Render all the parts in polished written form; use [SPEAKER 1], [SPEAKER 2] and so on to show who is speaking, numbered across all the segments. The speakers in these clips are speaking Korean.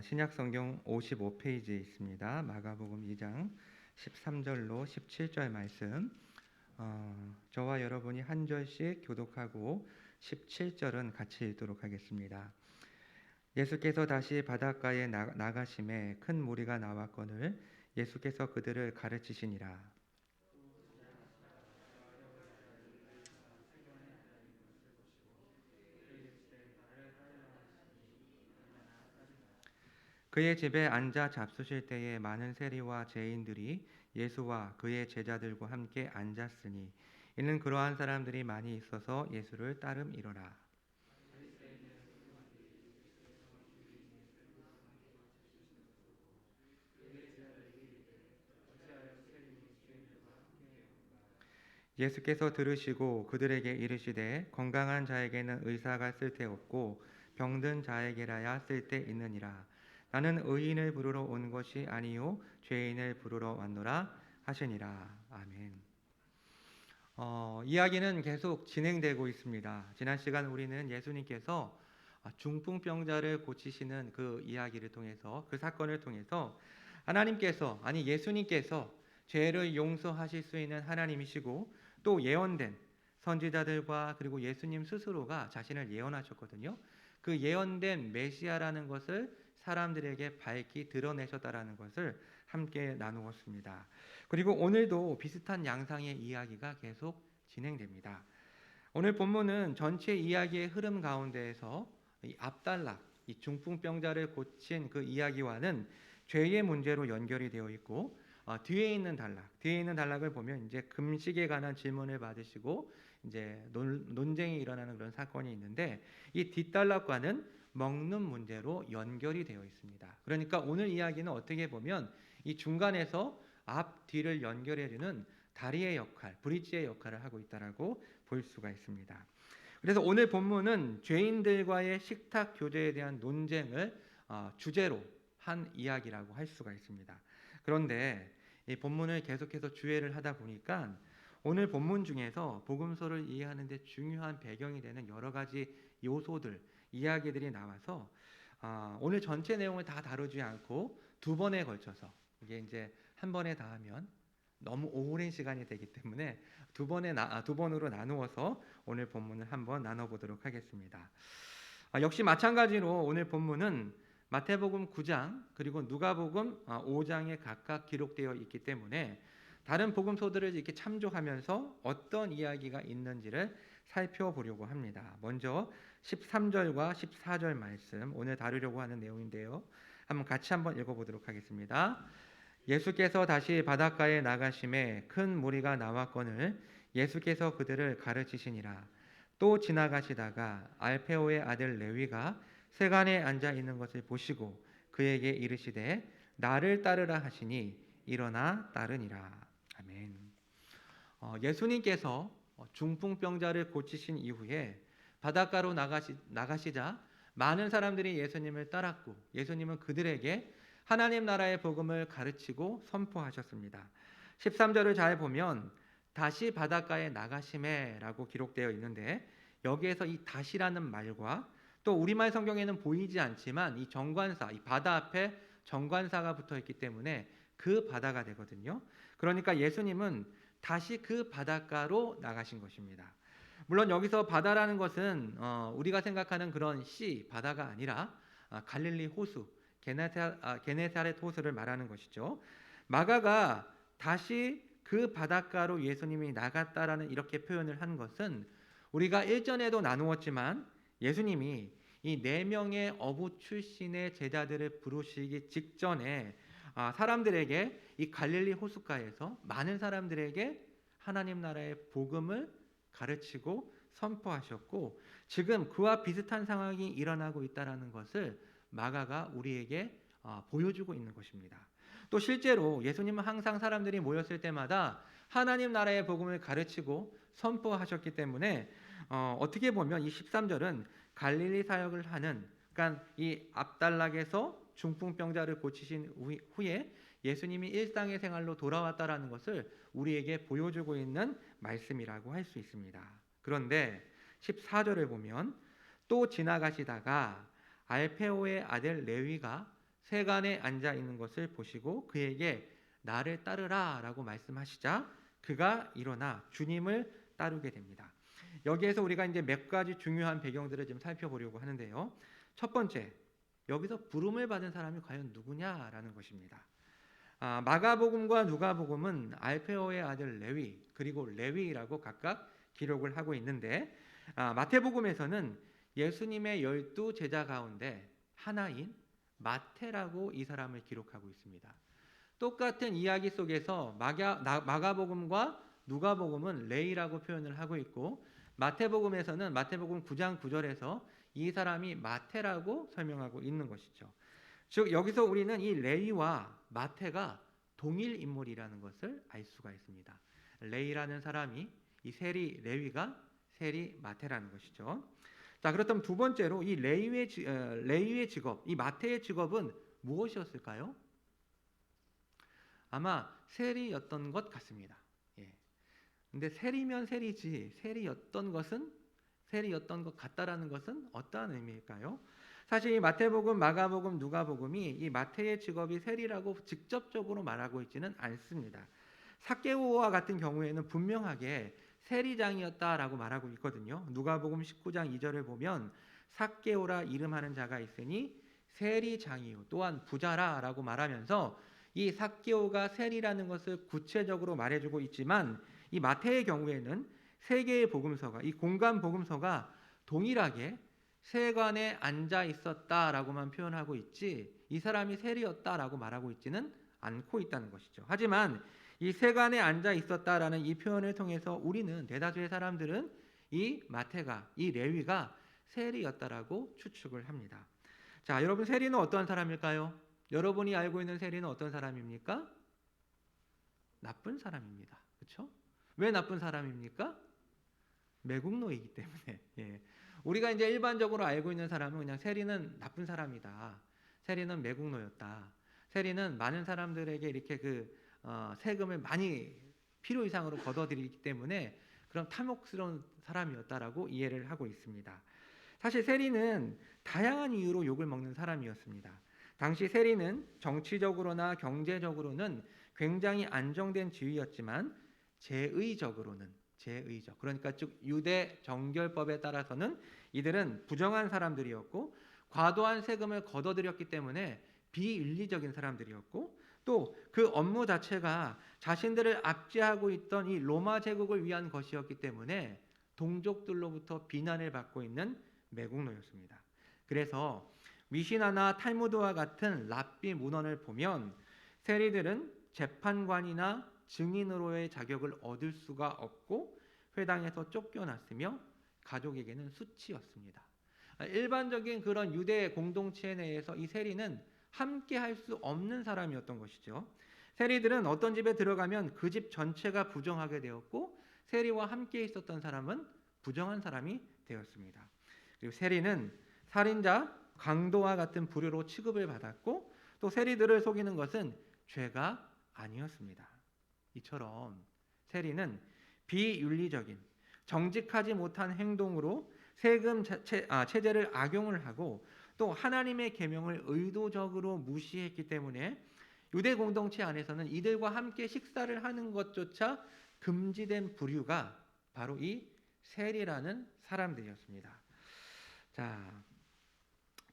[SPEAKER 1] 신약 성경 55페이지에 있습니다. 마가복음 2장 13절로 17절 말씀. 저와 여러분이 한 절씩 교독하고 17절은 같이 읽도록 하겠습니다. 예수께서 다시 바닷가에 나가심에 큰 무리가 나왔거늘 예수께서 그들을 가르치시니라. 그의 집에 앉아 잡수실 때에 많은 세리와 죄인들이 예수와 그의 제자들과 함께 앉았으니 이는 그러한 사람들이 많이 있어서 예수를 따름이로라. 예수께서 들으시고 그들에게 이르시되 건강한 자에게는 의사가 쓸데없고 병든 자에게라야 쓸데있느니라. 나는 의인을 부르러 온 것이 아니요 죄인을 부르러 왔노라 하시니라. 아멘. 이야기는 계속 진행되고 있습니다. 지난 시간 우리는 예수님께서 중풍병자를 고치시는 그 이야기를 통해서, 그 사건을 통해서 하나님께서, 아니 예수님께서 죄를 용서하실 수 있는 하나님이시고 또 예언된 선지자들과 그리고 예수님 스스로가 자신을 예언하셨거든요. 그 예언된 메시아라는 것을 사람들에게 밝히 드러내셨다라는 것을 함께 나누었습니다. 그리고 오늘도 비슷한 양상의 이야기가 계속 진행됩니다. 오늘 본문은 전체 이야기의 흐름 가운데에서 이 앞단락, 이 중풍병자를 고친 그 이야기와는 죄의 문제로 연결이 되어 있고 뒤에 있는 단락을 보면 이제 금식에 관한 질문을 받으시고 이제 논쟁이 일어나는 그런 사건이 있는데 이 뒷단락과는 먹는 문제로 연결이 되어 있습니다. 그러니까 오늘 이야기는 어떻게 보면 이 중간에서 앞 뒤를 연결해주는 다리의 역할, 브릿지의 역할을 하고 있다라고 볼 수가 있습니다. 그래서 오늘 본문은 죄인들과의 식탁 교제에 대한 논쟁을 주제로 한 이야기라고 할 수가 있습니다. 그런데 이 본문을 계속해서 주의를 하다 보니까 오늘 본문 중에서 복음서를 이해하는 데 중요한 배경이 되는 여러 가지 요소들, 이야기들이 나와서 오늘 전체 내용을 다 다루지 않고 두 번에 걸쳐서, 이게 이제 한 번에 다 하면 너무 오랜 시간이 되기 때문에 두 번으로 나누어서 오늘 본문을 한번 나눠보도록 하겠습니다. 역시 마찬가지로 오늘 본문은 마태복음 9장 그리고 누가복음 5장에 각각 기록되어 있기 때문에 다른 복음서들을 이렇게 참조하면서 어떤 이야기가 있는지를 살펴보려고 합니다. 먼저 13절과 14절 말씀, 오늘 다루려고 하는 내용인데요. 같이 한번 읽어보도록 하겠습니다. 예수께서 다시 바닷가에 나가심에 큰 무리가 나왔거늘 예수께서 그들을 가르치시니라. 또 지나가시다가 알페오의 아들 레위가 세간에 앉아 있는 것을 보시고 그에게 이르시되 나를 따르라 하시니 일어나 따르니라. 아멘. 예수님께서 중풍병자를 고치신 이후에 바닷가로 나가시자 많은 사람들이 예수님을 따랐고 예수님은 그들에게 하나님 나라의 복음을 가르치고 선포하셨습니다. 13절을 잘 보면 다시 바닷가에 나가심에라고 기록되어 있는데 여기에서 이 다시라는 말과 또 우리말 성경에는 보이지 않지만 이 정관사, 이 바다 앞에 정관사가 붙어 있기 때문에 그 바다가 되거든요. 그러니까 예수님은 다시 그 바닷가로 나가신 것입니다. 물론 여기서 바다라는 것은 우리가 생각하는 그런 바다가 아니라 갈릴리 호수, 게네사렛 호수를 말하는 것이죠. 마가가 다시 그 바닷가로 예수님이 나갔다라는 이렇게 표현을 한 것은 우리가 일전에도 나누었지만 예수님이 이 4명의 어부 출신의 제자들을 부르시기 직전에 사람들에게 이 갈릴리 호숫가에서 많은 사람들에게 하나님 나라의 복음을 가르치고 선포하셨고 지금 그와 비슷한 상황이 일어나고 있다는 것을 마가가 우리에게 보여주고 있는 것입니다. 또 실제로 예수님은 항상 사람들이 모였을 때마다 하나님 나라의 복음을 가르치고 선포하셨기 때문에 어떻게 보면 이 13절은 갈릴리 사역을 하는, 그러니까 이 앞단락에서 중풍병자를 고치신 후에 예수님이 일상의 생활로 돌아왔다라는 것을 우리에게 보여주고 있는 말씀이라고 할 수 있습니다. 그런데 14절을 보면 또 지나가시다가 알페오의 아들 레위가 세관에 앉아 있는 것을 보시고 그에게 나를 따르라라고 말씀하시자 그가 일어나 주님을 따르게 됩니다. 여기에서 우리가 이제 몇 가지 중요한 배경들을 좀 살펴보려고 하는데요. 첫 번째, 여기서 부름을 받은 사람이 과연 누구냐라는 것입니다. 마가복음과 누가복음은 알페오의 아들 레위 그리고 레위라고 각각 기록을 하고 있는데 마태복음에서는 예수님의 12 제자 가운데 하나인 마태라고 이 사람을 기록하고 있습니다. 똑같은 이야기 속에서 마가복음과 누가복음은 레위라고 표현을 하고 있고 마태복음에서는 마태복음 9장 9절에서 이 사람이 마태라고 설명하고 있는 것이죠. 즉 여기서 우리는 이 레위와 마태가 동일 인물이라는 것을 알 수가 있습니다. 레위라는 사람이 이 세리 레위가 세리 마태라는 것이죠. 자, 그렇다면 두 번째로 이 레위의 직업, 이 마태의 직업은 무엇이었을까요? 아마 세리였던 것 같습니다. 예. 근데 세리면 세리지 세리였던 것 같다라는 것은 어떠한 의미일까요? 사실 이 마태복음, 마가복음, 누가복음이 이 마태의 직업이 세리라고 직접적으로 말하고 있지는 않습니다. 삭개오와 같은 경우에는 분명하게 세리장이었다라고 말하고 있거든요. 누가복음 19장 2절을 보면 삭개오라 이름하는 자가 있으니 세리장이요 또한 부자라라고 말하면서 이 삭개오가 세리라는 것을 구체적으로 말해주고 있지만 이 마태의 경우에는 세 개의 복음서가 이 공간 복음서가 동일하게 세관에 앉아 있었다라고만 표현하고 있지 이 사람이 세리였다라고 말하고 있지는 않고 있다는 것이죠. 하지만 이 세관에 앉아 있었다라는 이 표현을 통해서 우리는 대다수의 사람들은 이 마태가 이 레위가 세리였다라고 추측을 합니다. 자, 여러분 세리는 어떠한 사람일까요? 여러분이 알고 있는 세리는 어떤 사람입니까? 나쁜 사람입니다. 그렇죠? 왜 나쁜 사람입니까? 매국노이기 때문에. 예. 우리가 이제 일반적으로 알고 있는 사람은 그냥 세리는 나쁜 사람이다. 세리는 매국노였다. 세리는 많은 사람들에게 이렇게 세금을 많이 필요 이상으로 걷어들이기 때문에 그런 탐욕스러운 사람이었다라고 이해를 하고 있습니다. 사실 세리는 다양한 이유로 욕을 먹는 사람이었습니다. 당시 세리는 정치적으로나 경제적으로는 굉장히 안정된 지위였지만 제의적으로는 그러니까 즉 유대 정결법에 따라서는 이들은 부정한 사람들이었고 과도한 세금을 걷어들였기 때문에 비윤리적인 사람들이었고 또 그 업무 자체가 자신들을 압제하고 있던 이 로마 제국을 위한 것이었기 때문에 동족들로부터 비난을 받고 있는 매국노였습니다. 그래서 미시나나 탈무드와 같은 랍비 문헌을 보면 세리들은 재판관이나 증인으로의 자격을 얻을 수가 없고 회당에서 쫓겨났으며 가족에게는 수치였습니다. 일반적인 그런 유대 공동체 내에서 이 세리는 함께 할 수 없는 사람이었던 것이죠. 세리들은 어떤 집에 들어가면 그 집 전체가 부정하게 되었고 세리와 함께 있었던 사람은 부정한 사람이 되었습니다. 그리고 세리는 살인자, 강도와 같은 부류로 취급을 받았고 또 세리들을 속이는 것은 죄가 아니었습니다. 이처럼 세리는 비윤리적인 정직하지 못한 행동으로 세금 체제를 악용을 하고 또 하나님의 계명을 의도적으로 무시했기 때문에 유대 공동체 안에서는 이들과 함께 식사를 하는 것조차 금지된 부류가 바로 이 세리라는 사람들이었습니다. 자,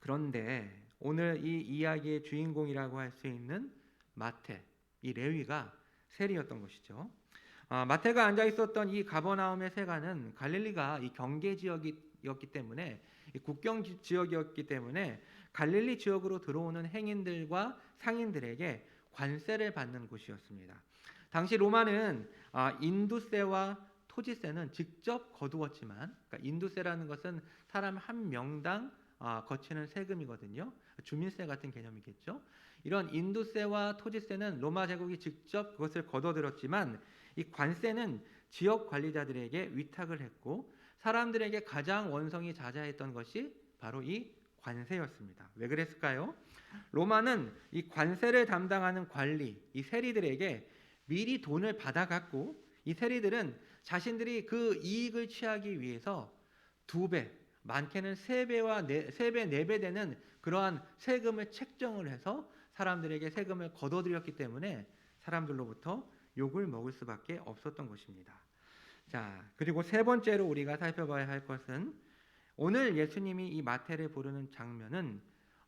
[SPEAKER 1] 그런데 오늘 이 이야기의 주인공이라고 할 수 있는 마태, 이 레위가 세리였던 것이죠. 마태가 앉아 있었던 이 가버나움의 세관은 갈릴리가 이 경계 지역이었기 때문에 이 국경 지역이었기 때문에 갈릴리 지역으로 들어오는 행인들과 상인들에게 관세를 받는 곳이었습니다. 당시 로마는 인두세와 토지세는 직접 거두었지만, 그러니까 인두세라는 것은 사람 한 명당 거치는 세금이거든요. 주민세 같은 개념이겠죠. 이런 인두세와 토지세는 로마 제국이 직접 그것을 거둬들였지만 이 관세는 지역 관리자들에게 위탁을 했고 사람들에게 가장 원성이 자자했던 것이 바로 이 관세였습니다. 왜 그랬을까요? 로마는 이 관세를 담당하는 관리, 이 세리들에게 미리 돈을 받아갖고 이 세리들은 자신들이 그 이익을 취하기 위해서 2배 많게는 3배, 4배 되는 그러한 세금을 책정을 해서 사람들에게 세금을 걷어들였기 때문에 사람들로부터 욕을 먹을 수밖에 없었던 것입니다. 자, 그리고 세 번째로 우리가 살펴봐야 할 것은 오늘 예수님이 이 마태를 부르는 장면은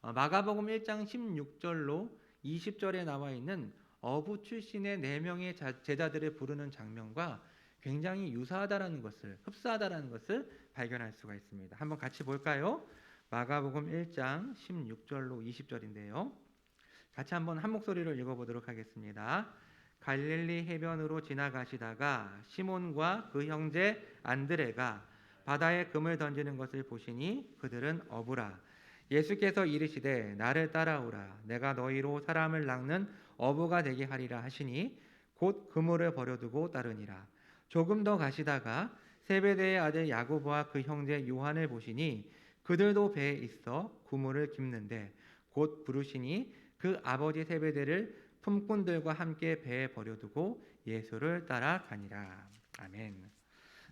[SPEAKER 1] 마가복음 1장 16절로 20절에 나와 있는 어부 출신의 4명의 제자들을 부르는 장면과 굉장히 유사하다라는 것을, 흡사하다라는 것을 발견할 수가 있습니다. 한번 같이 볼까요? 마가복음 1장 16절로 20절인데요. 같이 한번 한 목소리로 읽어보도록 하겠습니다. 갈릴리 해변으로 지나가시다가 시몬과 그 형제 안드레가 바다에 금을 던지는 것을 보시니 그들은 어부라. 예수께서 이르시되 나를 따라오라. 내가 너희로 사람을 낚는 어부가 되게 하리라 하시니 곧 그물을 버려두고 따르니라. 조금 더 가시다가 세베대의 아들 야고보와 그 형제 요한을 보시니 그들도 배에 있어 그물을 깁는데 곧 부르시니 그 아버지 세베대를 품꾼들과 함께 배에 버려두고 예수를 따라가니라. 아멘.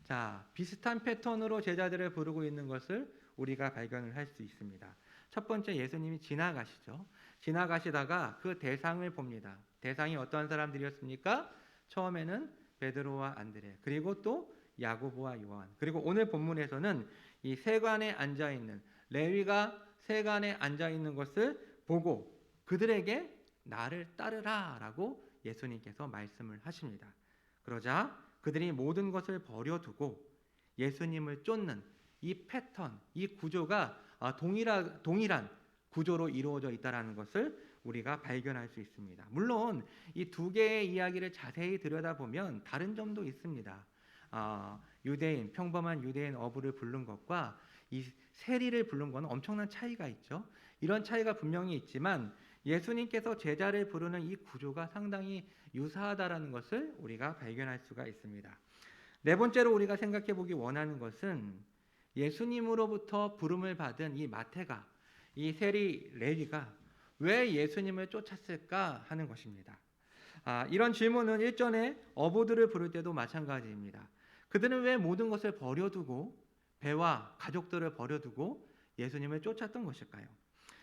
[SPEAKER 1] 자, 비슷한 패턴으로 제자들을 부르고 있는 것을 우리가 발견을 할 수 있습니다. 첫 번째, 예수님이 지나가시죠. 지나가시다가 그 대상을 봅니다. 대상이 어떠한 사람들이었습니까? 처음에는 베드로와 안드레, 그리고 또 야고보와 요한, 그리고 오늘 본문에서는 이 세관에 앉아 있는 레위가 세관에 앉아 있는 것을 보고 그들에게 나를 따르라라고 예수님께서 말씀을 하십니다. 그러자 그들이 모든 것을 버려두고 예수님을 쫓는 이 패턴, 이 구조가 동일한 구조로 이루어져 있다는 것을 우리가 발견할 수 있습니다. 물론 이 두 개의 이야기를 자세히 들여다보면 다른 점도 있습니다. 유대인, 평범한 유대인 어부를 부른 것과 이 세리를 부른 것은 엄청난 차이가 있죠. 이런 차이가 분명히 있지만 예수님께서 제자를 부르는 이 구조가 상당히 유사하다라는 것을 우리가 발견할 수가 있습니다. 네 번째로 우리가 생각해 보기 원하는 것은 예수님으로부터 부름을 받은 이 마태가, 이 세리 레위가 왜 예수님을 쫓았을까 하는 것입니다. 이런 질문은 일전에 어부들을 부를 때도 마찬가지입니다. 그들은 왜 모든 것을 버려두고 배와 가족들을 버려두고 예수님을 쫓았던 것일까요?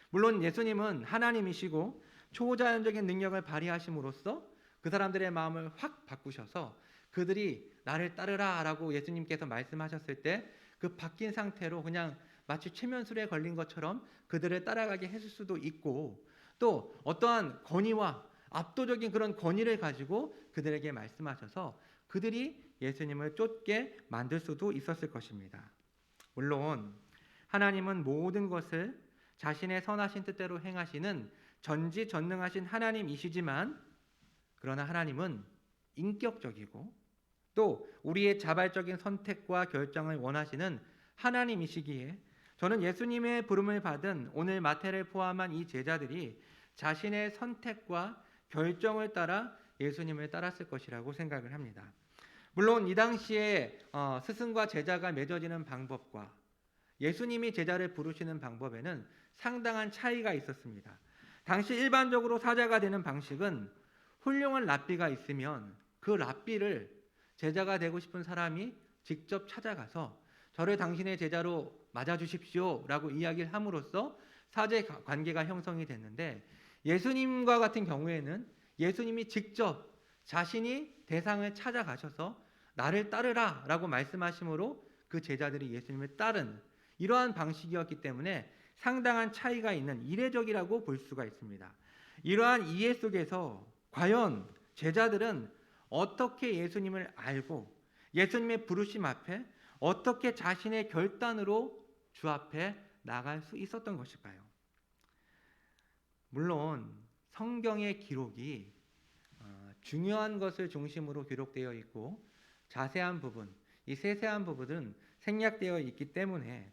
[SPEAKER 1] 물론 예수님은 하나님이시고 초자연적인 능력을 발휘하심으로써 그 사람들의 마음을 확 바꾸셔서 그들이 나를 따르라 라고 예수님께서 말씀하셨을 때 그 바뀐 상태로 그냥 마치 최면술에 걸린 것처럼 그들을 따라가게 했을 수도 있고, 또 어떠한 권위와 압도적인 그런 권위를 가지고 그들에게 말씀하셔서 그들이 예수님을 쫓게 만들 수도 있었을 것입니다. 물론 하나님은 모든 것을 자신의 선하신 뜻대로 행하시는 전지전능하신 하나님이시지만, 그러나 하나님은 인격적이고 또 우리의 자발적인 선택과 결정을 원하시는 하나님이시기에 저는 예수님의 부름을 받은 오늘 마태를 포함한 이 제자들이 자신의 선택과 결정을 따라 예수님을 따랐을 것이라고 생각을 합니다. 물론 이 당시에 스승과 제자가 맺어지는 방법과 예수님이 제자를 부르시는 방법에는 상당한 차이가 있었습니다. 당시 일반적으로 사자가 되는 방식은 훌륭한 랍비가 있으면 그 랍비를 제자가 되고 싶은 사람이 직접 찾아가서 저를 당신의 제자로 맞아주십시오 라고 이야기를 함으로써 사제 관계가 형성이 됐는데, 예수님과 같은 경우에는 예수님이 직접 자신이 대상을 찾아가셔서 나를 따르라 라고 말씀하심으로 그 제자들이 예수님을 따른 이러한 방식이었기 때문에 상당한 차이가 있는 이례적이라고 볼 수가 있습니다. 이러한 이해 속에서 과연 제자들은 어떻게 예수님을 알고 예수님의 부르심 앞에 어떻게 자신의 결단으로 주 앞에 나갈 수 있었던 것일까요? 물론 성경의 기록이 중요한 것을 중심으로 기록되어 있고 자세한 부분, 이 세세한 부분은 생략되어 있기 때문에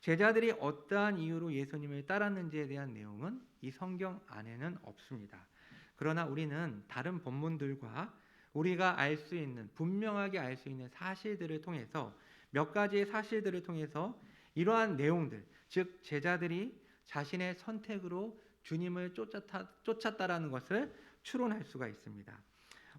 [SPEAKER 1] 제자들이 어떠한 이유로 예수님을 따랐는지에 대한 내용은 이 성경 안에는 없습니다. 그러나 우리는 다른 본문들과 우리가 알 수 있는, 분명하게 알 수 있는 사실들을 통해서, 몇 가지의 사실들을 통해서 이러한 내용들, 즉 제자들이 자신의 선택으로 주님을 쫓았다라는 것을 추론할 수가 있습니다.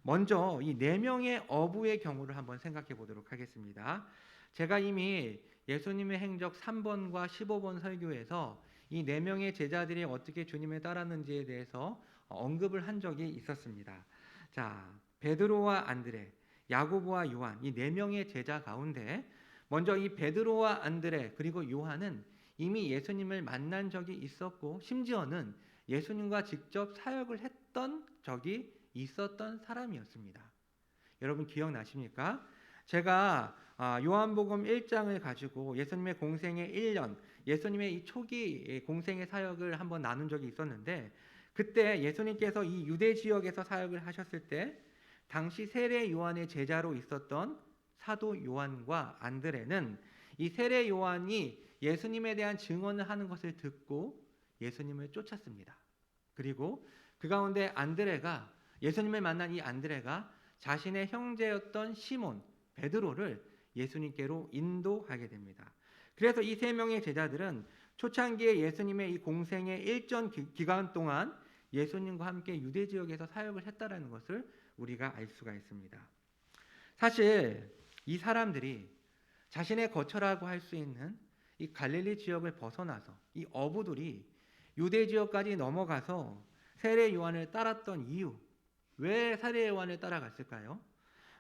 [SPEAKER 1] 먼저 이 4명의 어부의 경우를 한번 생각해 보도록 하겠습니다. 제가 이미 예수님의 행적 3번과 15번 설교에서 이 네 명의 제자들이 어떻게 주님을 따랐는지에 대해서 언급을 한 적이 있었습니다. 자, 베드로와 안드레, 야고보와 요한 이 네 명의 제자 가운데 먼저 이 베드로와 안드레 그리고 요한은 이미 예수님을 만난 적이 있었고 심지어는 예수님과 직접 사역을 했던 적이 있었던 사람이었습니다. 여러분 기억나십니까? 제가 요한복음 1장을 가지고 예수님의 공생의 1년, 예수님의 이 초기 공생의 사역을 한번 나눈 적이 있었는데 그때 예수님께서 이 유대 지역에서 사역을 하셨을 때 당시 세례 요한의 제자로 있었던 사도 요한과 안드레는 이 세례 요한이 예수님에 대한 증언을 하는 것을 듣고 예수님을 쫓았습니다. 그리고 그 가운데 안드레가 예수님을 만난 이 안드레가 자신의 형제였던 시몬, 베드로를 예수님께로 인도하게 됩니다. 그래서 이 세 명의 제자들은 초창기에 예수님의 이 공생의 일전 기간 동안 예수님과 함께 유대 지역에서 사역을 했다라는 것을 우리가 알 수가 있습니다. 사실 이 사람들이 자신의 거처라고 할 수 있는 이 갈릴리 지역을 벗어나서 이 어부들이 유대 지역까지 넘어가서 세례 요한을 따랐던 이유, 왜 세례 요한을 따라갔을까요?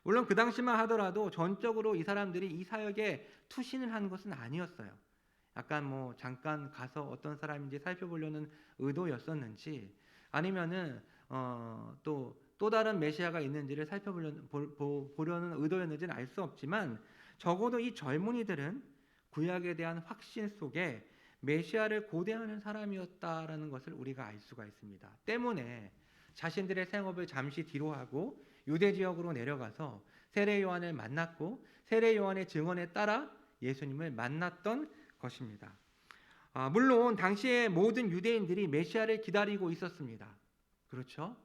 [SPEAKER 1] 물론 그 당시만 하더라도 전적으로 이 사람들이 이 사역에 투신을 한 것은 아니었어요. 약간 뭐 잠깐 가서 어떤 사람인지 살펴보려는 의도였었는지 아니면은 또 다른 메시아가 있는지를 살펴보려는 의도였는지는 알 수 없지만 적어도 이 젊은이들은 구약에 대한 확신 속에 메시아를 고대하는 사람이었다라는 것을 우리가 알 수가 있습니다. 때문에 자신들의 생업을 잠시 뒤로 하고 유대 지역으로 내려가서 세례 요한을 만났고 세례 요한의 증언에 따라 예수님을 만났던 것입니다. 물론 당시에 모든 유대인들이 메시아를 기다리고 있었습니다. 그렇죠?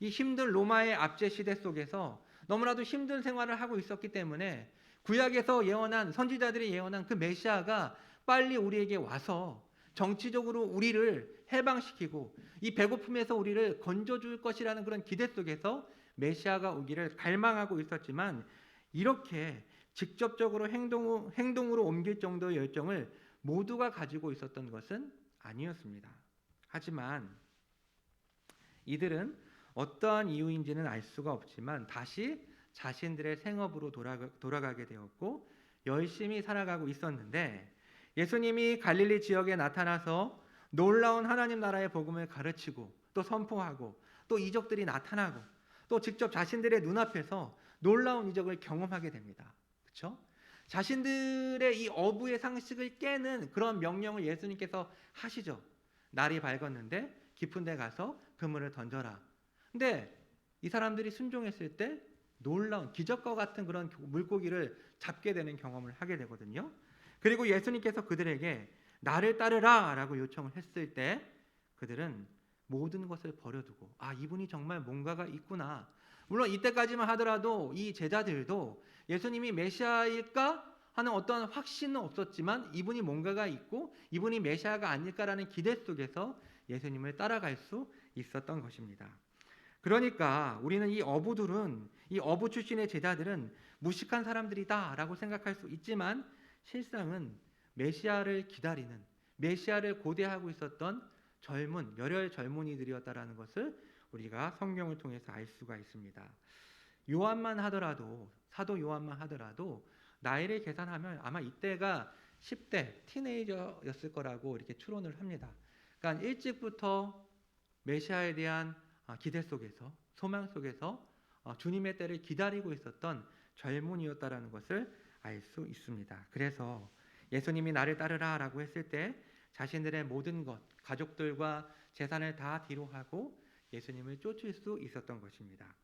[SPEAKER 1] 이 힘든 로마의 압제 시대 속에서 너무나도 힘든 생활을 하고 있었기 때문에 구약에서 예언한 선지자들이 예언한 그 메시아가 빨리 우리에게 와서 정치적으로 우리를 해방시키고 이 배고픔에서 우리를 건져줄 것이라는 그런 기대 속에서 메시아가 오기를 갈망하고 있었지만 이렇게 직접적으로 행동으로 옮길 정도의 열정을 모두가 가지고 있었던 것은 아니었습니다. 하지만 이들은 어떠한 이유인지는 알 수가 없지만 다시 자신들의 생업으로 돌아가게 되었고 열심히 살아가고 있었는데 예수님이 갈릴리 지역에 나타나서 놀라운 하나님 나라의 복음을 가르치고 또 선포하고 또 이적들이 나타나고 또 직접 자신들의 눈앞에서 놀라운 이적을 경험하게 됩니다. 그렇죠? 자신들의 이 어부의 상식을 깨는 그런 명령을 예수님께서 하시죠. 날이 밝았는데 깊은 데 가서 그물을 던져라. 근데 이 사람들이 순종했을 때 놀라운 기적과 같은 그런 물고기를 잡게 되는 경험을 하게 되거든요. 그리고 예수님께서 그들에게 나를 따르라 라고 요청을 했을 때 그들은 모든 것을 버려두고 이분이 정말 뭔가가 있구나. 물론 이때까지만 하더라도 이 제자들도 예수님이 메시아일까 하는 어떤 확신은 없었지만 이분이 뭔가가 있고 이분이 메시아가 아닐까라는 기대 속에서 예수님을 따라갈 수 있었던 것입니다. 그러니까 우리는 이 어부 출신의 제자들은 무식한 사람들이다라고 생각할 수 있지만 실상은 메시아를 기다리는 메시아를 고대하고 있었던 열혈 젊은이들이었다라는 것을 우리가 성경을 통해서 알 수가 있습니다. 사도 요한만 하더라도 나이를 계산하면 아마 이때가 10대 티네이저였을 거라고 이렇게 추론을 합니다. 그러니까 일찍부터 메시아에 대한 기대 속에서 소망 속에서 주님의 때를 기다리고 있었던 젊은이였다라는 것을 알 수 있습니다. 그래서 예수님이 나를 따르라라고 했을 때 자신들의 모든 것, 가족들과 재산을 다 뒤로 하고 예수님을 쫓을 수 있었던 것입니다.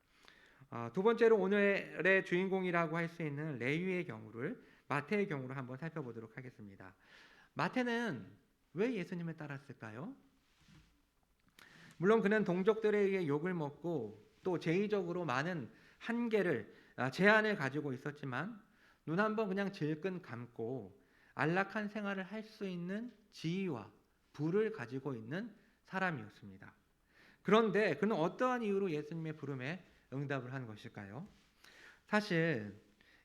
[SPEAKER 1] 두 번째로 오늘의 주인공이라고 할 수 있는 레위의 경우를 마태의 경우로 한번 살펴보도록 하겠습니다. 마태는 왜 예수님을 따랐을까요? 물론 그는 동족들에 의해 욕을 먹고 또 제의적으로 많은 제한을 가지고 있었지만 눈 한번 그냥 질끈 감고 안락한 생활을 할 수 있는 지위와 부를 가지고 있는 사람이었습니다. 그런데 그는 어떠한 이유로 예수님의 부름에 응답을 한 것일까요? 사실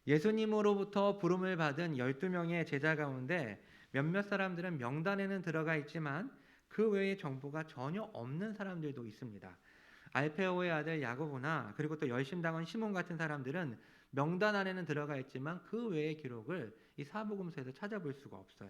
[SPEAKER 1] 예수님으로부터 부름을 받은 12명의 제자 가운데 몇몇 사람들은 명단에는 들어가 있지만 그 외의 정보가 전혀 없는 사람들도 있습니다. 알페오의 아들 야고보나 그리고 또 열심당원 시몬 같은 사람들은 명단 안에는 들어가 있지만 그 외의 기록을 이 사복음서에서 찾아볼 수가 없어요.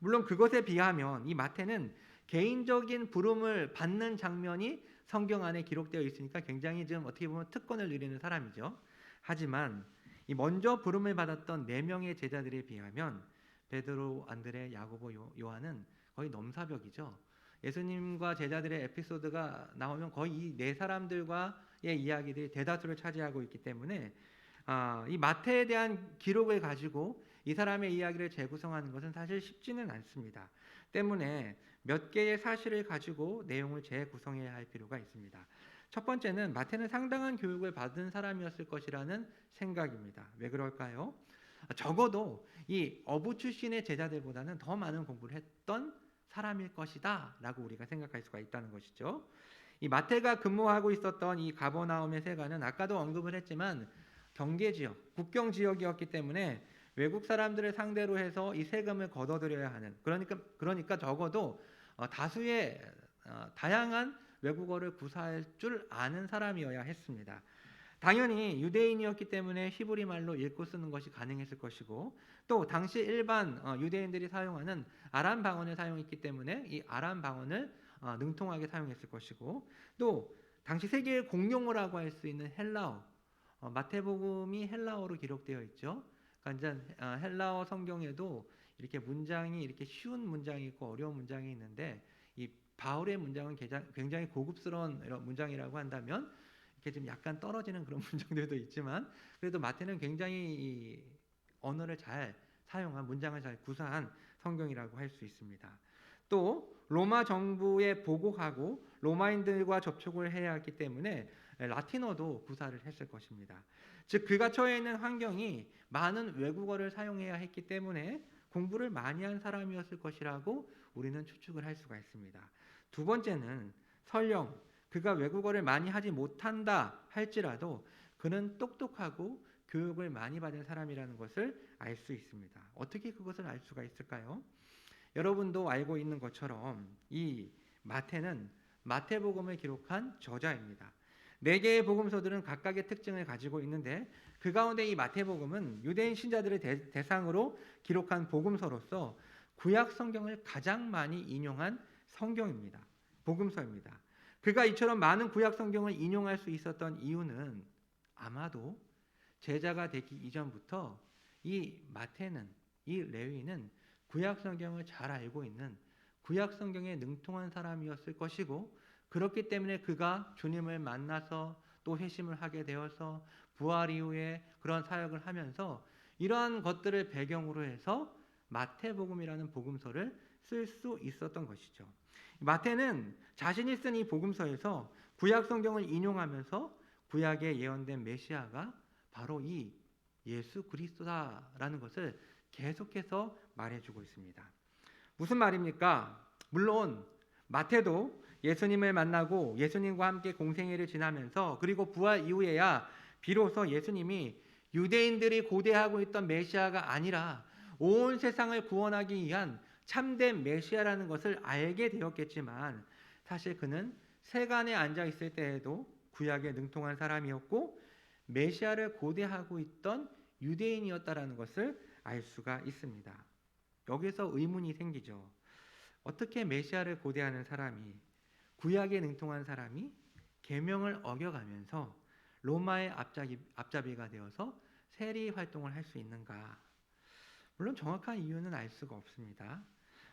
[SPEAKER 1] 물론 그것에 비하면 이 마태는 개인적인 부름을 받는 장면이 성경 안에 기록되어 있으니까 굉장히 좀 어떻게 보면 특권을 누리는 사람이죠. 하지만 이 먼저 부름을 받았던 4명의 제자들에 비하면 베드로, 안드레, 야고보, 요한은 거의 넘사벽이죠. 예수님과 제자들의 에피소드가 나오면 거의 이 4사람들과의 이야기들이 대다수를 차지하고 있기 때문에 이 마태에 대한 기록을 가지고 이 사람의 이야기를 재구성하는 것은 사실 쉽지는 않습니다. 때문에 몇 개의 사실을 가지고 내용을 재구성해야 할 필요가 있습니다. 첫 번째는 마태는 상당한 교육을 받은 사람이었을 것이라는 생각입니다. 왜 그럴까요? 적어도 이 어부 출신의 제자들보다는 더 많은 공부를 했던 사람일 것이다 라고 우리가 생각할 수가 있다는 것이죠. 이 마태가 근무하고 있었던 이 가버나움의 세관은 아까도 언급을 했지만 경계지역, 국경지역이었기 때문에 외국 사람들을 상대로 해서 이 세금을 걷어들여야 하는, 그러니까 적어도 다수의 다양한 외국어를 구사할 줄 아는 사람이어야 했습니다. 당연히 유대인이었기 때문에 히브리 말로 읽고 쓰는 것이 가능했을 것이고, 또 당시 일반 유대인들이 사용하는 아람 방언을 사용했기 때문에 이 아람 방언을 능통하게 사용했을 것이고, 또 당시 세계의 공용어라고 할 수 있는 헬라어, 마태복음이 헬라어로 기록되어 있죠. 그러니까 헬라어 성경에도 이렇게 문장이 이렇게 쉬운 문장이 있고 어려운 문장이 있는데, 이 바울의 문장은 굉장히 고급스러운 이런 문장이라고 한다면 이렇게 좀 약간 떨어지는 그런 문장들도 있지만, 그래도 마태는 굉장히 이 언어를 잘 사용한, 문장을 잘 구사한 성경이라고 할 수 있습니다. 또 로마 정부에 보고하고 로마인들과 접촉을 해야 했기 때문에 라틴어도 구사를 했을 것입니다. 즉 그가 처해 있는 환경이 많은 외국어를 사용해야 했기 때문에 공부를 많이 한 사람이었을 것이라고 우리는 추측을 할 수가 있습니다. 두 번째는 설령 그가 외국어를 많이 하지 못한다 할지라도 그는 똑똑하고 교육을 많이 받은 사람이라는 것을 알 수 있습니다. 어떻게 그것을 알 수가 있을까요? 여러분도 알고 있는 것처럼 이 마태는 마태복음을 기록한 저자입니다. 4개의 복음서들은 각각의 특징을 가지고 있는데 그 가운데 이 마태복음은 유대인 신자들을 대상으로 기록한 복음서로서 구약 성경을 가장 많이 인용한 성경입니다. 복음서입니다. 그가 이처럼 많은 구약 성경을 인용할 수 있었던 이유는 아마도 제자가 되기 이전부터 이 마태는, 이 레위는 구약 성경을 잘 알고 있는 구약 성경에 능통한 사람이었을 것이고, 그렇기 때문에 그가 주님을 만나서 또 회심을 하게 되어서 부활 이후에 그런 사역을 하면서 이러한 것들을 배경으로 해서 마태복음이라는 복음서를 쓸 수 있었던 것이죠. 마태는 자신이 쓴 이 복음서에서 구약 성경을 인용하면서 구약에 예언된 메시아가 바로 이 예수 그리스도다라는 것을 계속해서 말해주고 있습니다. 무슨 말입니까? 물론 마태도 예수님을 만나고 예수님과 함께 공생애를 지나면서 그리고 부활 이후에야 비로소 예수님이 유대인들이 고대하고 있던 메시아가 아니라 온 세상을 구원하기 위한 참된 메시아라는 것을 알게 되었겠지만, 사실 그는 세간에 앉아 있을 때에도 구약에 능통한 사람이었고 메시아를 고대하고 있던 유대인이었다라는 것을 알 수가 있습니다. 여기서 의문이 생기죠. 어떻게 메시아를 고대하는 사람이, 구약에 능통한 사람이 계명을 어겨가면서 로마의 앞잡이가 되어서 세리 활동을 할 수 있는가? 물론 정확한 이유는 알 수가 없습니다.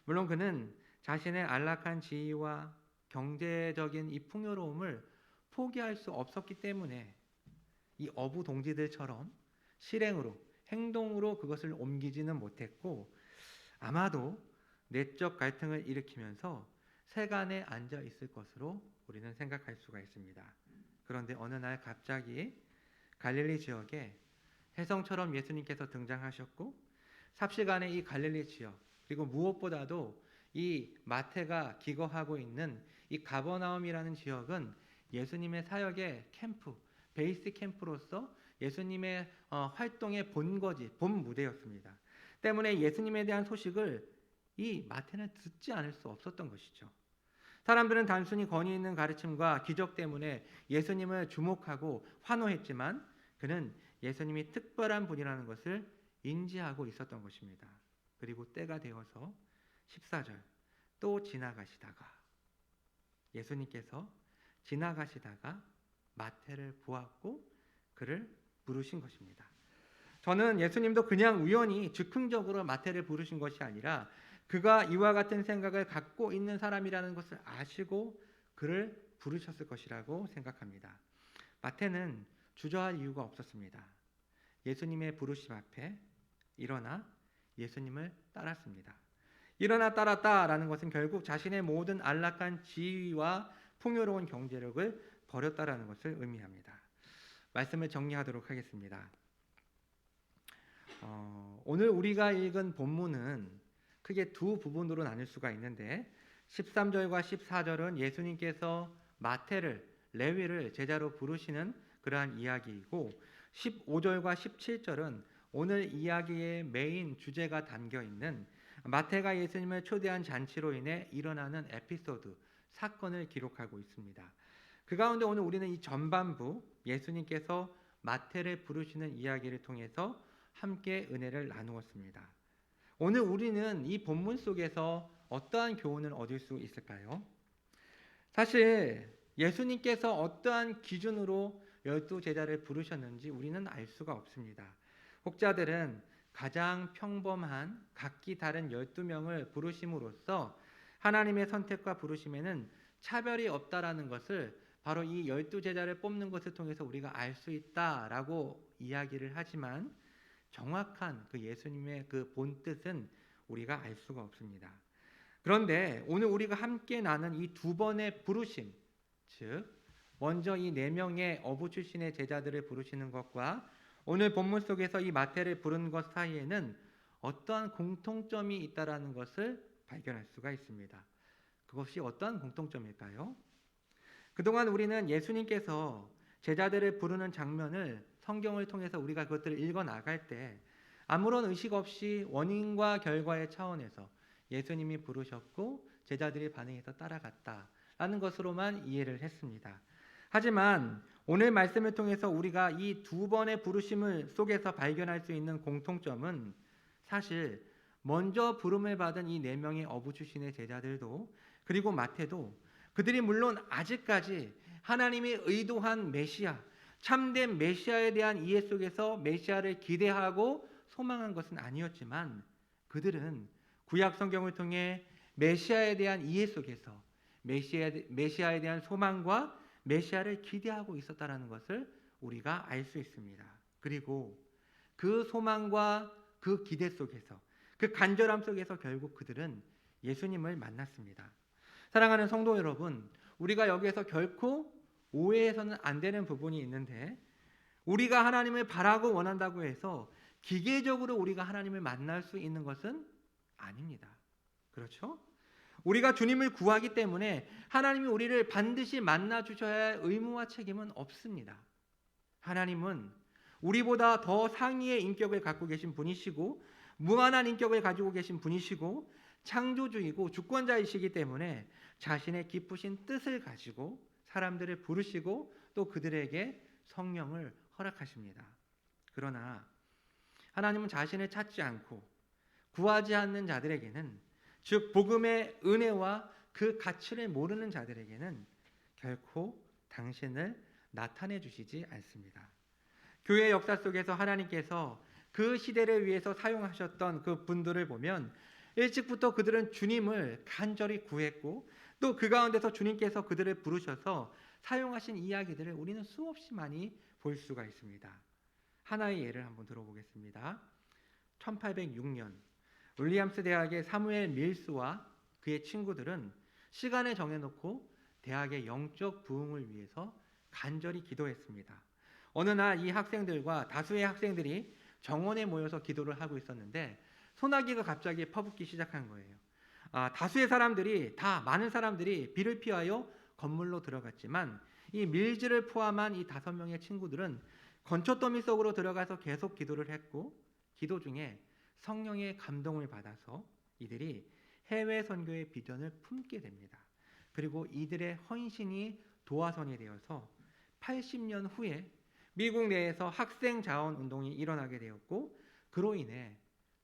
[SPEAKER 1] 물론 그는 자신의 안락한 지위와 경제적인 이 풍요로움을 포기할 수 없었기 때문에 이 어부 동지들처럼 실행으로, 행동으로 그것을 옮기지는 못했고, 아마도 내적 갈등을 일으키면서 세간에 앉아 있을 것으로 우리는 생각할 수가 있습니다. 그런데 어느 날 갑자기 갈릴리 지역에 혜성처럼 예수님께서 등장하셨고, 삽시간에 이 갈릴리 지역, 그리고 무엇보다도 이 마태가 기거하고 있는 이 가버나움이라는 지역은 예수님의 사역의 캠프, 베이스 캠프로서 예수님의 활동의 본거지, 본 무대였습니다. 때문에 예수님에 대한 소식을 이 마태는 듣지 않을 수 없었던 것이죠. 사람들은 단순히 권위 있는 가르침과 기적 때문에 예수님을 주목하고 환호했지만 그는 예수님이 특별한 분이라는 것을 인지하고 있었던 것입니다. 그리고 때가 되어서 14절 또 지나가시다가 예수님께서 지나가시다가 마태를 보았고 그를 부르신 것입니다. 저는 예수님도 그냥 우연히 즉흥적으로 마태를 부르신 것이 아니라 그가 이와 같은 생각을 갖고 있는 사람이라는 것을 아시고 그를 부르셨을 것이라고 생각합니다. 마태는 주저할 이유가 없었습니다. 예수님의 부르심 앞에 일어나 예수님을 따랐습니다. 일어나 따랐다라는 것은 결국 자신의 모든 안락한 지위와 풍요로운 경제력을 버렸다라는 것을 의미합니다. 말씀을 정리하도록 하겠습니다. 오늘 우리가 읽은 본문은 크게 두 부분으로 나눌 수가 있는데 13절과 14절은 예수님께서 마태를 레위를 제자로 부르시는 그러한 이야기이고 15절과 17절은 오늘 이야기의 메인 주제가 담겨 있는 마태가 예수님을 초대한 잔치로 인해 일어나는 에피소드, 사건을 기록하고 있습니다. 그 가운데 오늘 우리는 이 전반부 예수님께서 마태를 부르시는 이야기를 통해서 함께 은혜를 나누었습니다. 오늘 우리는 이 본문 속에서 어떠한 교훈을 얻을 수 있을까요? 사실 예수님께서 어떠한 기준으로 12제자를 부르셨는지 우리는 알 수가 없습니다. 혹자들은 가장 평범한 각기 다른 12명을 부르심으로써 하나님의 선택과 부르심에는 차별이 없다라는 것을 바로 이 12제자를 뽑는 것을 통해서 우리가 알 수 있다라고 이야기를 하지만 정확한 그 예수님의 그 본뜻은 우리가 알 수가 없습니다. 그런데 오늘 우리가 함께 나눈 이 두 번의 부르심, 즉 먼저 이 4명의 어부 출신의 제자들을 부르시는 것과 오늘 본문 속에서 이 마태를 부른 것 사이에는 어떠한 공통점이 있다라는 것을 발견할 수가 있습니다. 그것이 어떠한 공통점일까요? 그동안 우리는 예수님께서 제자들을 부르는 장면을 성경을 통해서 우리가 그것들을 읽어 나갈 때 아무런 의식 없이 원인과 결과의 차원에서 예수님이 부르셨고 제자들이 반응해서 따라갔다라는 것으로만 이해를 했습니다. 하지만 오늘 말씀을 통해서 우리가 이 두 번의 부르심을 속에서 발견할 수 있는 공통점은 사실 먼저 부름을 받은 이 4명의 어부 출신의 제자들도 그리고 마태도 그들이 물론 아직까지 하나님이 의도한 메시아, 참된 메시아에 대한 이해 속에서 메시아를 기대하고 소망한 것은 아니었지만 그들은 구약 성경을 통해 메시아에 대한 이해 속에서 메시아에 대한 소망과 메시아를 기대하고 있었다라는 것을 우리가 알 수 있습니다. 그리고 그 소망과 그 기대 속에서 그 간절함 속에서 결국 그들은 예수님을 만났습니다. 사랑하는 성도 여러분, 우리가 여기에서 결코 오해해서는 안 되는 부분이 있는데 우리가 하나님을 바라고 원한다고 해서 기계적으로 우리가 하나님을 만날 수 있는 것은 아닙니다. 그렇죠? 우리가 주님을 구하기 때문에 하나님이 우리를 반드시 만나 주셔야 할 의무와 책임은 없습니다. 하나님은 우리보다 더 상위의 인격을 갖고 계신 분이시고 무한한 인격을 가지고 계신 분이시고 창조주이고 주권자이시기 때문에 자신의 깊으신 뜻을 가지고 사람들을 부르시고 또 그들에게 성령을 허락하십니다. 그러나 하나님은 자신을 찾지 않고 구하지 않는 자들에게는, 즉 복음의 은혜와 그 가치를 모르는 자들에게는 결코 당신을 나타내 주시지 않습니다. 교회 역사 속에서 하나님께서 그 시대를 위해서 사용하셨던 그 분들을 보면 일찍부터 그들은 주님을 간절히 구했고 또 그 가운데서 주님께서 그들을 부르셔서 사용하신 이야기들을 우리는 수없이 많이 볼 수가 있습니다. 하나의 예를 한번 들어보겠습니다. 1806년 윌리엄스 대학의 사무엘 밀스와 그의 친구들은 시간을 정해놓고 대학의 영적 부흥을 위해서 간절히 기도했습니다. 어느 날 이 학생들과 다수의 학생들이 정원에 모여서 기도를 하고 있었는데 소나기가 갑자기 퍼붓기 시작한 거예요. 많은 사람들이 비를 피하여 건물로 들어갔지만 이 밀즈를 포함한 이 5명의 친구들은 건초더미 속으로 들어가서 계속 기도를 했고 기도 중에 성령의 감동을 받아서 이들이 해외 선교의 비전을 품게 됩니다. 그리고 이들의 헌신이 도화선이 되어서 80년 후에 미국 내에서 학생 자원 운동이 일어나게 되었고 그로 인해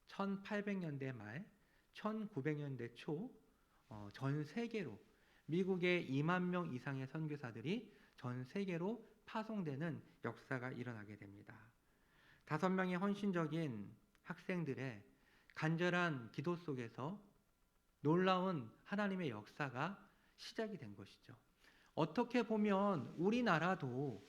[SPEAKER 1] 1800년대 말 1900년대 초 전 세계로 미국의 2만 명 이상의 선교사들이 전 세계로 파송되는 역사가 일어나게 됩니다. 5명의 헌신적인 학생들의 간절한 기도 속에서 놀라운 하나님의 역사가 시작이 된 것이죠. 어떻게 보면 우리나라도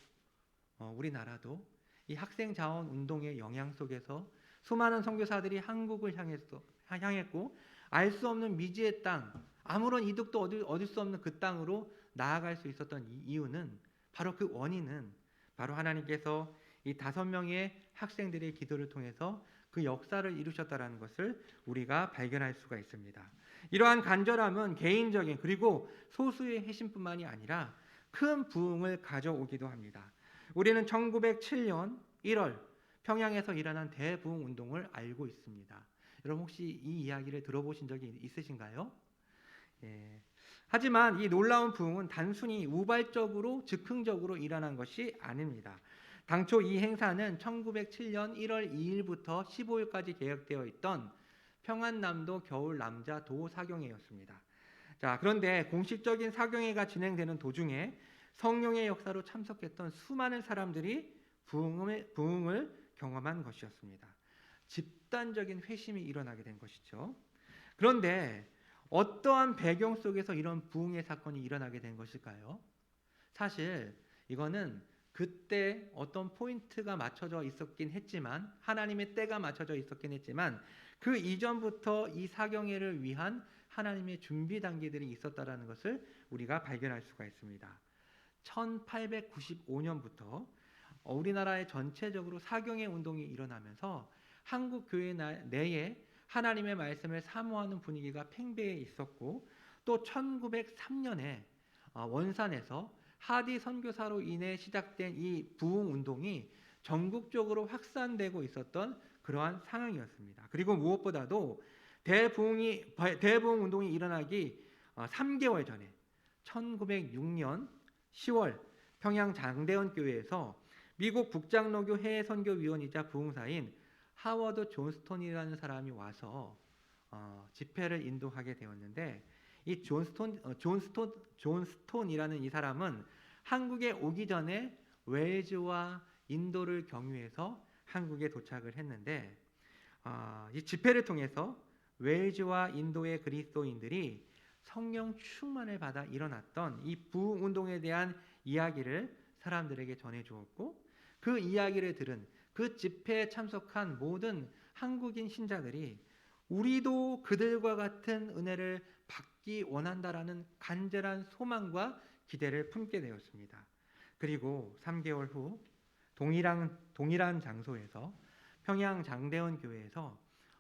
[SPEAKER 1] 이 학생 자원 운동의 영향 속에서 수많은 선교사들이 한국을 향했고 알 수 없는 미지의 땅, 아무런 이득도 얻을 수 없는 그 땅으로 나아갈 수 있었던 이유는 바로 그 원인은 바로 하나님께서 이 5명의 학생들의 기도를 통해서 그 역사를 이루셨다라는 것을 우리가 발견할 수가 있습니다. 이러한 간절함은 개인적인 그리고 소수의 회심뿐만이 아니라 큰 부흥을 가져오기도 합니다. 우리는 1907년 1월 평양에서 일어난 대부흥 운동을 알고 있습니다. 여러분 혹시 이 이야기를 들어보신 적이 있으신가요? 예. 하지만 이 놀라운 부흥은 단순히 우발적으로 즉흥적으로 일어난 것이 아닙니다. 당초 이 행사는 1907년 1월 2일부터 15일까지 계획되어 있던 평안남도 겨울 남자 도 사경회였습니다. 자, 그런데 공식적인 사경회가 진행되는 도중에 성령의 역사로 참석했던 수많은 사람들이 부흥을 경험한 것이었습니다. 집단적인 회심이 일어나게 된 것이죠. 그런데 어떠한 배경 속에서 이런 부흥의 사건이 일어나게 된 것일까요? 사실 이거는 그때 어떤 포인트가 맞춰져 있었긴 했지만 하나님의 때가 맞춰져 있었긴 했지만 그 이전부터 이 사경회를 위한 하나님의 준비 단계들이 있었다라는 것을 우리가 발견할 수가 있습니다. 1895년부터 우리나라의 전체적으로 사경회 운동이 일어나면서 한국 교회 내에 하나님의 말씀을 사모하는 분위기가 팽배해 있었고 또 1903년에 원산에서 하디 선교사로 인해 시작된 이 부흥 운동이 전국적으로 확산되고 있었던 그러한 상황이었습니다. 그리고 무엇보다도 대부흥 운동이 일어나기 3개월 전에 1906년 10월 평양 장대원 교회에서 미국 북장로교 해외 선교위원이자 부흥사인 하워드 존스톤이라는 사람이 와서 집회를 인도하게 되었는데 이 존스톤이라는 이 사람은 한국에 오기 전에 웨일즈와 인도를 경유해서 한국에 도착을 했는데 이 집회를 통해서 웨일즈와 인도의 그리스도인들이 성령 충만을 받아 일어났던 이 부흥 운동에 대한 이야기를 사람들에게 전해 주었고 그 이야기를 들은 그 집회에 참석한 모든 한국인 신자들이 우리도 그들과 같은 은혜를 받기 원한다라는 간절한 소망과 기대를 품게 되었습니다. 그리고 3개월 후 동일한 장소에서 평양 장대원 교회에서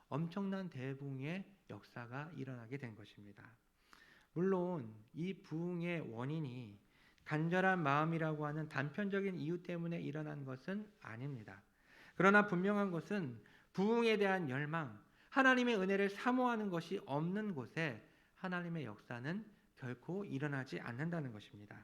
[SPEAKER 1] 엄청난 대부흥의 역사가 일어나게 된 것입니다. 물론 이 부흥의 원인이 간절한 마음이라고 하는 단편적인 이유 때문에 일어난 것은 아닙니다. 그러나 분명한 것은 부흥에 대한 열망, 하나님의 은혜를 사모하는 것이 없는 곳에 하나님의 역사는 결코 일어나지 않는다는 것입니다.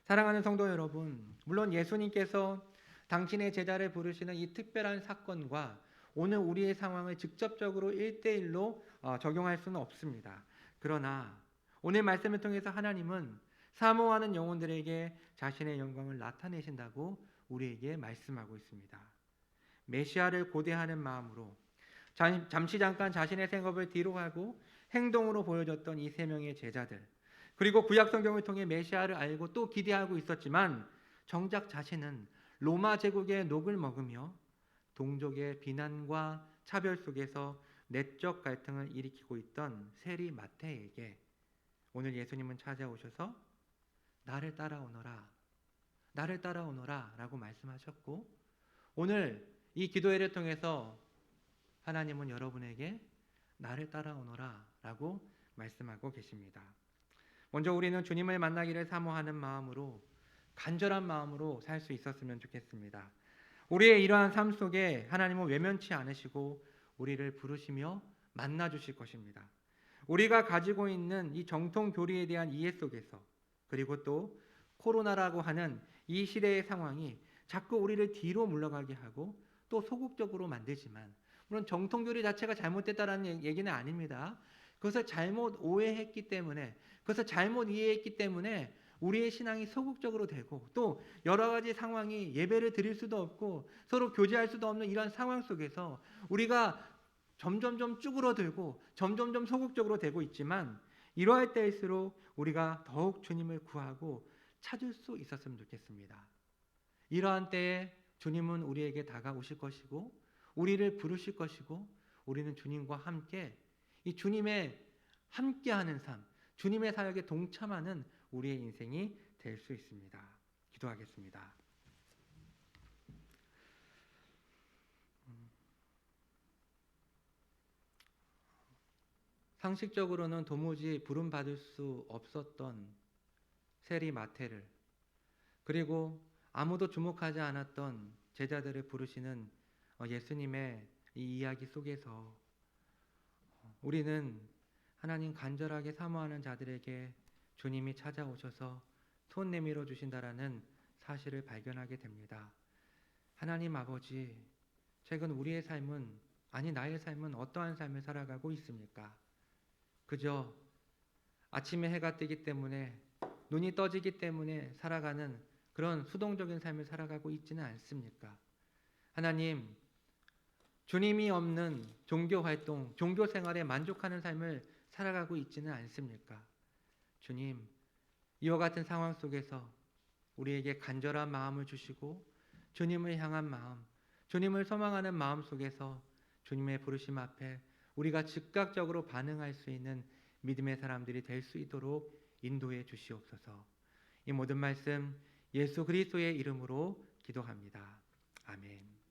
[SPEAKER 1] 사랑하는 성도 여러분, 물론 예수님께서 당신의 제자를 부르시는 이 특별한 사건과 오늘 우리의 상황을 직접적으로 1대1로 적용할 수는 없습니다. 그러나 오늘 말씀을 통해서 하나님은 사모하는 영혼들에게 자신의 영광을 나타내신다고 우리에게 말씀하고 있습니다. 메시아를 고대하는 마음으로 잠시 잠깐 자신의 생업을 뒤로 하고 행동으로 보여줬던 이 3명의 제자들, 그리고 구약 성경을 통해 메시아를 알고 또 기대하고 있었지만 정작 자신은 로마 제국의 녹을 먹으며 동족의 비난과 차별 속에서 내적 갈등을 일으키고 있던 세리 마태에게 오늘 예수님은 찾아오셔서 나를 따라오너라 라고 말씀하셨고 오늘 이 기도회를 통해서 하나님은 여러분에게 나를 따라오너라 라고 말씀하고 계십니다. 먼저 우리는 주님을 만나기를 사모하는 마음으로 간절한 마음으로 살 수 있었으면 좋겠습니다. 우리의 이러한 삶 속에 하나님은 외면치 않으시고 우리를 부르시며 만나 주실 것입니다. 우리가 가지고 있는 이 정통 교리에 대한 이해 속에서, 그리고 또 코로나라고 하는 이 시대의 상황이 자꾸 우리를 뒤로 물러가게 하고 또 소극적으로 만들지만, 물론 정통 교리 자체가 잘못됐다라는 얘기는 아닙니다. 그것을 잘못 오해했기 때문에, 그것을 잘못 이해했기 때문에 우리의 신앙이 소극적으로 되고, 또 여러 가지 상황이 예배를 드릴 수도 없고 서로 교제할 수도 없는 이런 상황 속에서 우리가 점점점 쭈그러들고 점점점 소극적으로 되고 있지만, 이러할 때일수록 우리가 더욱 주님을 구하고 찾을 수 있었으면 좋겠습니다. 이러한 때에 주님은 우리에게 다가오실 것이고 우리를 부르실 것이고, 우리는 주님과 함께 이 주님의 함께하는 삶, 주님의 사역에 동참하는 우리의 인생이 될 수 있습니다. 기도하겠습니다. 상식적으로는 도무지 부름받을 수 없었던 세리 마태를, 그리고 아무도 주목하지 않았던 제자들을 부르시는 예수님의 이 이야기 속에서 우리는 하나님 간절하게 사모하는 자들에게 주님이 찾아오셔서 손 내밀어 주신다라는 사실을 발견하게 됩니다. 하나님 아버지, 최근 우리의 삶은, 아니 나의 삶은 어떠한 삶을 살아가고 있습니까? 그저 아침에 해가 뜨기 때문에, 눈이 떠지기 때문에 살아가는 그런 수동적인 삶을 살아가고 있지는 않습니까? 하나님, 주님이 없는 종교 활동, 종교 생활에 만족하는 삶을 살아가고 있지는 않습니까? 주님, 이와 같은 상황 속에서 우리에게 간절한 마음을 주시고 주님을 향한 마음, 주님을 소망하는 마음 속에서 주님의 부르심 앞에 우리가 즉각적으로 반응할 수 있는 믿음의 사람들이 될 수 있도록 인도해 주시옵소서. 이 모든 말씀 예수 그리스도의 이름으로 기도합니다. 아멘.